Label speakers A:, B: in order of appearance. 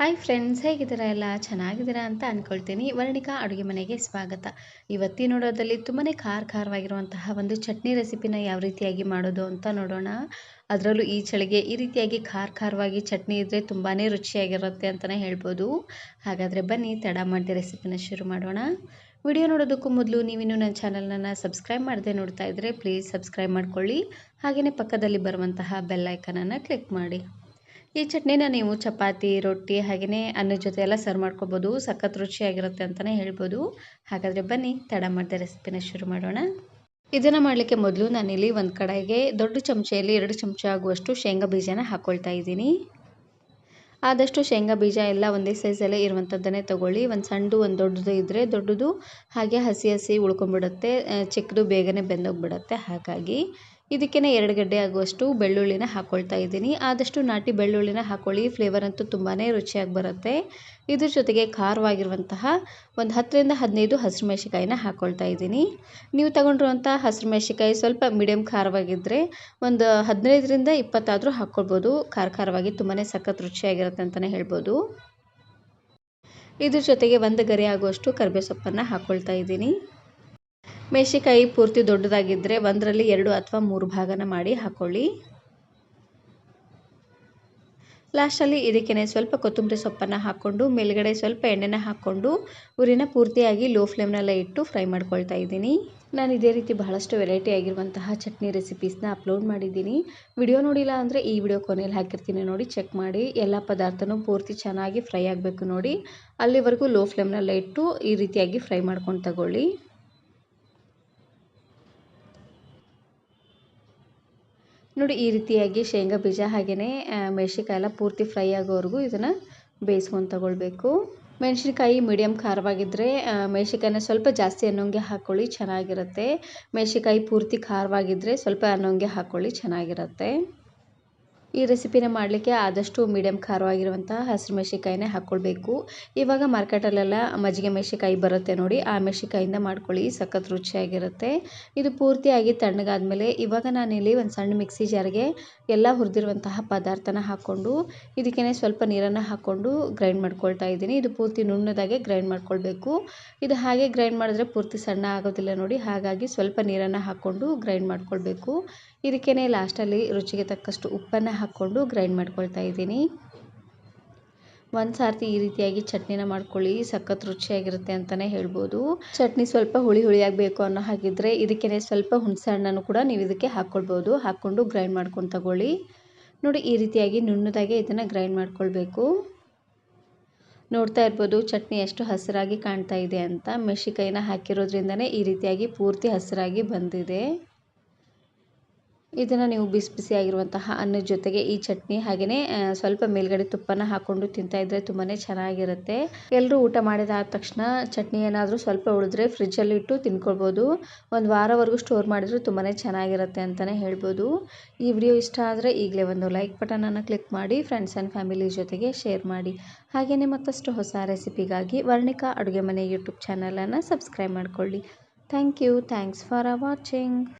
A: Hi friends, ಹೇಗಿದ್ದೀರಾ? ಎಲ್ಲ ಚೆನ್ನಾಗಿದ್ದೀರಾ ಅಂತ ಅಂದ್ಕೊಳ್ತೀನಿ. ವರ್ಣಿಕಾ ಅಡುಗೆ ಮನೆಗೆ ಸ್ವಾಗತ. ಇವತ್ತಿನ ನೋಡೋದಲ್ಲಿ ತುಂಬಾ ಖಾರವಾಗಿರುವಂತಹ ಒಂದು ಚಟ್ನಿ ರೆಸಿಪಿನ ಯಾವ ರೀತಿಯಾಗಿ ಮಾಡೋದು ಅಂತ ನೋಡೋಣ. ಅದರಲ್ಲೂ ಈ ಚಳಿಗೆ ಈ ರೀತಿಯಾಗಿ ಖಾರವಾಗಿ ಚಟ್ನಿ ಇದ್ದರೆ ತುಂಬಾ ರುಚಿಯಾಗಿರುತ್ತೆ ಅಂತಲೇ ಹೇಳ್ಬೋದು. ಹಾಗಾದರೆ ಬನ್ನಿ ತಡ ಮಾಡದೆ ರೆಸಿಪಿನ ಶುರು ಮಾಡೋಣ. ವಿಡಿಯೋ ನೋಡೋದಕ್ಕೂ ಮೊದಲು ನೀವಿನ್ನೂ ನನ್ನ ಚಾನಲ್ನ ಸಬ್ಸ್ಕ್ರೈಬ್ ಮಾಡದೆ ನೋಡ್ತಾ ಇದ್ದರೆ ಪ್ಲೀಸ್ ಸಬ್ಸ್ಕ್ರೈಬ್ ಮಾಡ್ಕೊಳ್ಳಿ. ಹಾಗೆಯೇ ಪಕ್ಕದಲ್ಲಿ ಬರುವಂತಹ ಬೆಲ್ ಐಕನನ್ನು ಕ್ಲಿಕ್ ಮಾಡಿ. ಈ ಚಟ್ನಿನ ನೀವು ಚಪಾತಿ, ರೊಟ್ಟಿ ಹಾಗೆಯೇ ಅನ್ನದ ಜೊತೆ ಎಲ್ಲ ಸರ್ವ್ ಮಾಡ್ಕೋಬೋದು. ಸಖತ್ ರುಚಿಯಾಗಿರುತ್ತೆ ಅಂತಲೇ ಹೇಳ್ಬೋದು. ಹಾಗಾದರೆ ಬನ್ನಿ ತಡ ಮಾಡದೆ ರೆಸಿಪಿನ ಶುರು ಮಾಡೋಣ. ಇದನ್ನು ಮಾಡಲಿಕ್ಕೆ ಮೊದಲು ನಾನಿಲ್ಲಿ ಒಂದು ಕಡೆಗೆ ದೊಡ್ಡ ಚಮಚೆಯಲ್ಲಿ 2 ಚಮಚ ಆಗುವಷ್ಟು ಶೇಂಗಾ ಬೀಜನ ಹಾಕ್ಕೊಳ್ತಾ ಇದ್ದೀನಿ. ಆದಷ್ಟು ಶೇಂಗಾ ಬೀಜ ಎಲ್ಲ ಒಂದೇ ಸೈಜಲ್ಲೇ ಇರುವಂಥದ್ದನ್ನೇ ತೊಗೊಳ್ಳಿ. ಒಂದು ಸಣ್ಣದು ಒಂದು ದೊಡ್ಡದು ಇದ್ದರೆ ದೊಡ್ಡದು, ಹಾಗೆ ಹಸಿ ಉಳ್ಕೊಂಡ್ಬಿಡುತ್ತೆ, ಚಿಕ್ಕದು ಬೇಗನೆ ಬೆಂದೋಗ್ಬಿಡುತ್ತೆ. ಹಾಗಾಗಿ ಇದಕ್ಕೇ 2 ಗಡ್ಡೆ ಆಗುವಷ್ಟು ಬೆಳ್ಳುಳ್ಳಿನ ಹಾಕ್ಕೊಳ್ತಾ ಇದ್ದೀನಿ. ಆದಷ್ಟು ನಾಟಿ ಬೆಳ್ಳುಳ್ಳಿನ ಹಾಕ್ಕೊಳ್ಳಿ, ಫ್ಲೇವರ್ ಅಂತೂ ತುಂಬಾ ರುಚಿಯಾಗಿ ಬರುತ್ತೆ. ಇದ್ರ ಜೊತೆಗೆ ಖಾರವಾಗಿರುವಂತಹ ಒಂದು 10ರಿಂದ 15 ಹಸಿರು ಮೆಣಸಿಕಾಯಿನ ಹಾಕ್ಕೊಳ್ತಾ ಇದ್ದೀನಿ. ನೀವು ತಗೊಂಡಿರುವಂಥ ಹಸಿರು ಮೆಣಸಿಕಾಯಿ ಸ್ವಲ್ಪ ಮೀಡಿಯಮ್ ಖಾರವಾಗಿದ್ದರೆ ಒಂದು 15ರಿಂದ 20 ಆದರೂ ಹಾಕ್ಕೊಳ್ಬೋದು. ಖಾರವಾಗಿ ತುಂಬಾ ಸಖತ್ ರುಚಿಯಾಗಿರುತ್ತೆ ಅಂತಲೇ ಹೇಳ್ಬೋದು. ಇದ್ರ ಜೊತೆಗೆ 1 ಗರಿ ಆಗುವಷ್ಟು ಕರಿಬೇವು ಸೊಪ್ಪನ್ನು ಹಾಕ್ಕೊಳ್ತಾ ಇದ್ದೀನಿ. ಮೆಣಸಿಕಾಯಿ ಪೂರ್ತಿ ದೊಡ್ಡದಾಗಿದ್ದರೆ 1ರಲ್ಲಿ 2 ಅಥವಾ 3 ಭಾಗನ ಮಾಡಿ ಹಾಕ್ಕೊಳ್ಳಿ. ಲಾಸ್ಟಲ್ಲಿ ಇದಕ್ಕೇ ಸ್ವಲ್ಪ ಕೊತ್ತಂಬರಿ ಸೊಪ್ಪನ್ನು ಹಾಕ್ಕೊಂಡು ಮೇಲ್ಗಡೆ ಸ್ವಲ್ಪ ಎಣ್ಣೆನ ಹಾಕ್ಕೊಂಡು ಉರಿನ ಪೂರ್ತಿಯಾಗಿ ಲೋ ಫ್ಲೇಮ್ನಲ್ಲೇ ಇಟ್ಟು ಫ್ರೈ ಮಾಡ್ಕೊಳ್ತಾ ಇದ್ದೀನಿ. ನಾನು ಇದೇ ರೀತಿ ಬಹಳಷ್ಟು ವೆರೈಟಿ ಆಗಿರುವಂತಹ ಚಟ್ನಿ ರೆಸಿಪೀಸ್ನ ಅಪ್ಲೋಡ್ ಮಾಡಿದ್ದೀನಿ. ವಿಡಿಯೋ ನೋಡಿಲ್ಲ ಅಂದರೆ ಈ ವಿಡಿಯೋ ಕೊನೆಯಲ್ಲಿ ಹಾಕಿರ್ತೀನಿ, ನೋಡಿ ಚೆಕ್ ಮಾಡಿ. ಎಲ್ಲ ಪದಾರ್ಥನೂ ಪೂರ್ತಿ ಚೆನ್ನಾಗಿ ಫ್ರೈ ಆಗಬೇಕು ನೋಡಿ. ಅಲ್ಲಿವರೆಗೂ ಲೋ ಫ್ಲೇಮ್ನಲ್ಲೇ ಇಟ್ಟು ಈ ರೀತಿಯಾಗಿ ಫ್ರೈ ಮಾಡ್ಕೊಂಡು ತಗೊಳ್ಳಿ. ನೋಡಿ ಈ ರೀತಿಯಾಗಿ ಶೇಂಗಾ ಬೀಜ ಹಾಗೆಯೇ ಮೆಣಸಿನ್ಕಾಯಿ ಎಲ್ಲ ಪೂರ್ತಿ ಫ್ರೈ ಆಗೋವರೆಗೂ ಇದನ್ನು ಬೇಯಿಸ್ಕೊಂಡು ತಗೊಳ್ಬೇಕು. ಮೆಣಸಿನ್ಕಾಯಿ ಮೀಡಿಯಮ್ ಖಾರವಾಗಿದ್ದರೆ ಮೆಣಸಿನ್ಕಾಯಿನ ಸ್ವಲ್ಪ ಜಾಸ್ತಿ ಅನ್ನೋಂಗೆ ಹಾಕ್ಕೊಳ್ಳಿ, ಚೆನ್ನಾಗಿರುತ್ತೆ. ಮೆಣಸಿನ್ಕಾಯಿ ಪೂರ್ತಿ ಖಾರವಾಗಿದ್ದರೆ ಸ್ವಲ್ಪ ಅನ್ನೋಂಗೆ ಹಾಕ್ಕೊಳ್ಳಿ, ಚೆನ್ನಾಗಿರುತ್ತೆ. ಈ ರೆಸಿಪಿನ ಮಾಡಲಿಕ್ಕೆ ಆದಷ್ಟು ಮೀಡಿಯಮ್ ಖಾರವಾಗಿರುವಂತಹ ಹಸಿರು ಮೆಣಸಿನ್ಕಾಯಿನೇ ಹಾಕ್ಕೊಳ್ಬೇಕು. ಇವಾಗ ಮಾರ್ಕೆಟಲ್ಲೆಲ್ಲ ಮಜ್ಜಿಗೆ ಮೆಣಸಿನ್ಕಾಯಿ ಬರುತ್ತೆ ನೋಡಿ, ಆ ಮೆಣಸಿನ್ಕಾಯಿಂದ ಮಾಡ್ಕೊಳ್ಳಿ, ಸಖತ್ ರುಚಿಯಾಗಿರುತ್ತೆ. ಇದು ಪೂರ್ತಿಯಾಗಿ ತಣ್ಣಗಾದ್ಮೇಲೆ ಇವಾಗ ನಾನಿಲ್ಲಿ ಒಂದು ಸಣ್ಣ ಮಿಕ್ಸಿ ಜಾರ್ಗೆ ಎಲ್ಲ ಹುರಿದಿರುವಂತಹ ಪದಾರ್ಥನ ಹಾಕ್ಕೊಂಡು ಇದಕ್ಕೇ ಸ್ವಲ್ಪ ನೀರನ್ನು ಹಾಕ್ಕೊಂಡು ಗ್ರೈಂಡ್ ಮಾಡ್ಕೊಳ್ತಾ ಇದ್ದೀನಿ. ಇದು ಪೂರ್ತಿ ನುಣ್ಣದಾಗೆ ಗ್ರೈಂಡ್ ಮಾಡ್ಕೊಳ್ಬೇಕು. ಇದು ಹಾಗೆ ಗ್ರೈಂಡ್ ಮಾಡಿದ್ರೆ ಪೂರ್ತಿ ಸಣ್ಣ ಆಗೋದಿಲ್ಲ ನೋಡಿ, ಹಾಗಾಗಿ ಸ್ವಲ್ಪ ನೀರನ್ನು ಹಾಕ್ಕೊಂಡು ಗ್ರೈಂಡ್ ಮಾಡ್ಕೊಳ್ಬೇಕು. ಇದಕ್ಕೇ ಲಾಸ್ಟಲ್ಲಿ ರುಚಿಗೆ ತಕ್ಕಷ್ಟು ಉಪ್ಪನ್ನು ಹಾಕ್ಕೊಂಡು ಗ್ರೈಂಡ್ ಮಾಡ್ಕೊಳ್ತಾ ಇದ್ದೀನಿ. ಒಂದು ಸಾರ್ತಿ ಈ ರೀತಿಯಾಗಿ ಚಟ್ನಿನ ಮಾಡ್ಕೊಳ್ಳಿ, ಸಖತ್ ರುಚಿಯಾಗಿರುತ್ತೆ ಅಂತಲೇ ಹೇಳ್ಬೋದು. ಚಟ್ನಿ ಸ್ವಲ್ಪ ಹುಳಿಯಾಗಿ ಬೇಕು ಅನ್ನೋ ಹಾಗಿದ್ರೆ ಇದಕ್ಕೇ ಸ್ವಲ್ಪ ಹುಣಸೆ ಹಣ್ಣನ್ನು ಕೂಡ ನೀವು ಇದಕ್ಕೆ ಹಾಕ್ಕೊಳ್ಬೋದು. ಹಾಕ್ಕೊಂಡು ಗ್ರೈಂಡ್ ಮಾಡ್ಕೊಂಡು ತಗೊಳ್ಳಿ. ನೋಡಿ ಈ ರೀತಿಯಾಗಿ ನುಣ್ಣದಾಗೆ ಇದನ್ನು ಗ್ರೈಂಡ್ ಮಾಡ್ಕೊಳ್ಬೇಕು. ನೋಡ್ತಾ ಇರ್ಬೋದು ಚಟ್ನಿ ಎಷ್ಟು ಹಸಿರಾಗಿ ಕಾಣ್ತಾ ಇದೆ ಅಂತ. ಮೆಣಸಿನ್ಕಾಯಿನ ಹಾಕಿರೋದ್ರಿಂದನೇ ಈ ರೀತಿಯಾಗಿ ಪೂರ್ತಿ ಹಸಿರಾಗಿ ಬಂದಿದೆ. ಇದನ್ನು ನೀವು ಬಿಸಿ ಆಗಿರುವಂತಹ ಅನ್ನದ ಜೊತೆಗೆ ಈ ಚಟ್ನಿ ಹಾಗೆಯೇ ಸ್ವಲ್ಪ ಮೇಲ್ಗಡೆ ತುಪ್ಪನ ಹಾಕ್ಕೊಂಡು ತಿಂತಾ ಇದ್ದರೆ ತುಂಬಾ ಚೆನ್ನಾಗಿರುತ್ತೆ. ಎಲ್ಲರೂ ಊಟ ಮಾಡಿದ ತಕ್ಷಣ ಚಟ್ನಿ ಏನಾದರೂ ಸ್ವಲ್ಪ ಉಳಿದ್ರೆ ಫ್ರಿಜ್ಜಲ್ಲಿ ಇಟ್ಟು ತಿನ್ಕೊಳ್ಬೋದು. ಒಂದು ವಾರವರೆಗೂ ಸ್ಟೋರ್ ಮಾಡಿದರೂ ತುಂಬಾ ಚೆನ್ನಾಗಿರುತ್ತೆ ಅಂತಲೇ ಹೇಳ್ಬೋದು. ಈ ವಿಡಿಯೋ ಇಷ್ಟ ಆದರೆ ಈಗಲೇ ಒಂದು ಲೈಕ್ ಬಟನನ್ನು ಕ್ಲಿಕ್ ಮಾಡಿ, ಫ್ರೆಂಡ್ಸ್ ಆ್ಯಂಡ್ ಫ್ಯಾಮಿಲಿ ಜೊತೆಗೆ ಶೇರ್ ಮಾಡಿ. ಹಾಗೆಯೇ ಮತ್ತಷ್ಟು ಹೊಸ ರೆಸಿಪಿಗಾಗಿ ವರ್ಣಿಕಾ ಅಡುಗೆ ಮನೆ ಯೂಟ್ಯೂಬ್ ಚಾನಲನ್ನು ಸಬ್ಸ್ಕ್ರೈಬ್ ಮಾಡ್ಕೊಳ್ಳಿ. Thanks for watching.